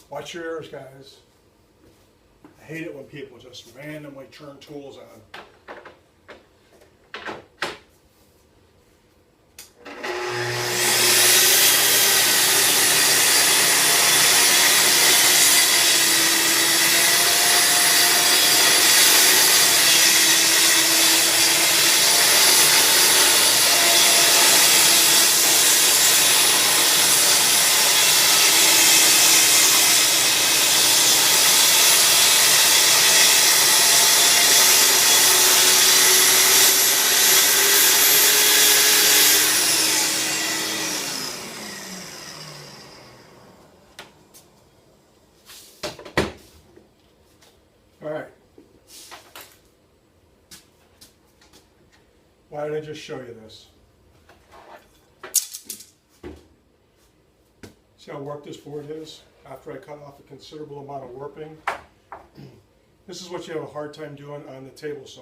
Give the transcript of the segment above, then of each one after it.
Watch your ears, guys. I hate it when people just randomly turn tools on. All right. Why don't I just show you this? See how worked this board is after I cut off a considerable amount of warping? This is what you have a hard time doing on the table saw.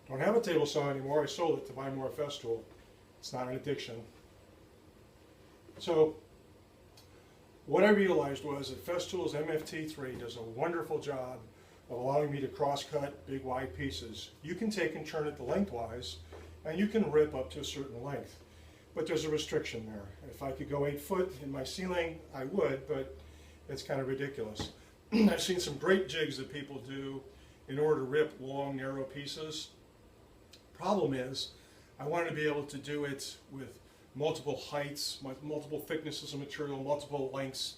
Don't have a table saw anymore. I sold it to buy more Festool. It's not an addiction. So what I realized was that Festool's MFT3 does a wonderful job of allowing me to cross-cut big wide pieces. You can take and turn it the lengthwise, and you can rip up to a certain length. But there's a restriction there. If I could go 8 foot in my ceiling, I would, but it's kind of ridiculous. I've seen some great jigs that people do in order to rip long, narrow pieces. Problem is, I wanted to be able to do it with multiple heights, multiple thicknesses of material, multiple lengths.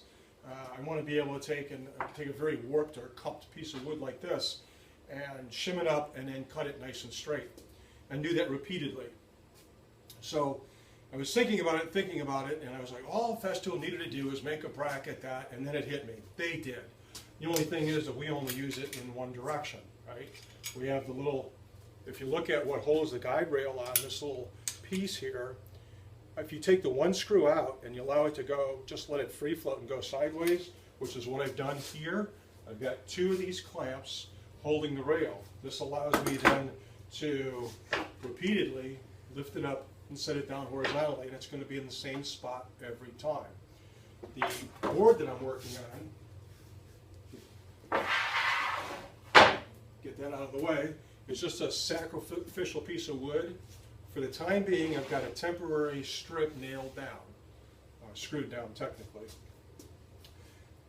I want to be able to take a very warped or cupped piece of wood like this and shim it up and then cut it nice and straight and do that repeatedly. So I was thinking about it, and I was like, all Festool needed to do is make a bracket that, and then it hit me. They did. The only thing is that we only use it in one direction, right? We have the little, if you look at what holds the guide rail on this little piece here, if you take the one screw out and you allow it to go, just let it free float and go sideways, which is what I've done here. I've got 2 of these clamps holding the rail. This allows me then to repeatedly lift it up and set it down horizontally, and it's going to be in the same spot every time. The board that I'm working on, get that out of the way, is just a sacrificial piece of wood. For the time being, I've got a temporary strip nailed down, screwed down technically.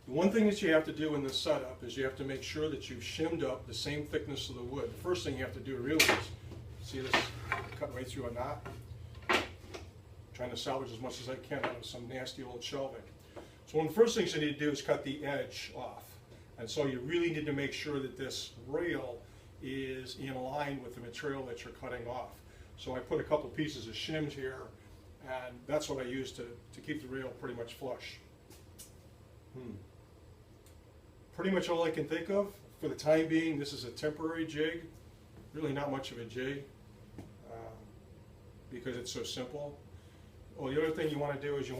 The one thing that you have to do in this setup is you have to make sure that you've shimmed up the same thickness of the wood. The first thing you have to do really is, see this cut right through a knot? Trying to salvage as much as I can out of some nasty old shelving. So one of the first things you need to do is cut the edge off. And so you really need to make sure that this rail is in line with the material that you're cutting off. So I put a couple pieces of shims here, and that's what I use to keep the rail pretty much flush. Pretty much all I can think of. For the time being, this is a temporary jig. Really not much of a jig because it's so simple. Well, the other thing you want to do is you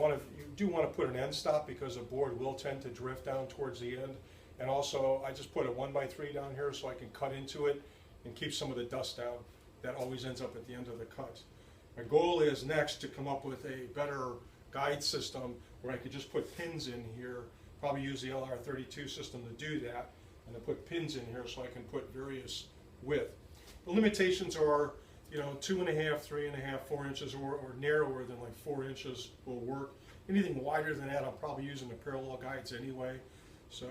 do want to put an end stop, because the board will tend to drift down towards the end. And also, I just put a 1x3 down here so I can cut into it and keep some of the dust down. That always ends up at the end of the cut. My goal is next to come up with a better guide system where I could just put pins in here, probably use the LR32 system to do that, and then put pins in here so I can put various width. The limitations are, 2.5, 3.5, 4 inches, or narrower than like 4 inches will work. Anything wider than that, I'm probably using the parallel guides anyway. So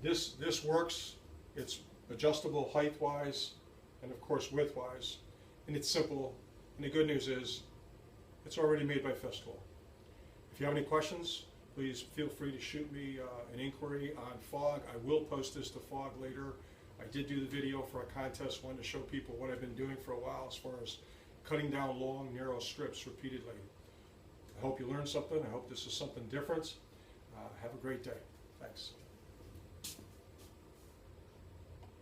this works. It's adjustable height-wise, and of course width-wise, and it's simple. And the good news is, it's already made by Festool. If you have any questions, please feel free to shoot me an inquiry on FOG. I will post this to FOG later. I did do the video for a contest one to show people what I've been doing for a while as far as cutting down long, narrow strips repeatedly. I hope you learned something. I hope this is something different. Have a great day. Thanks.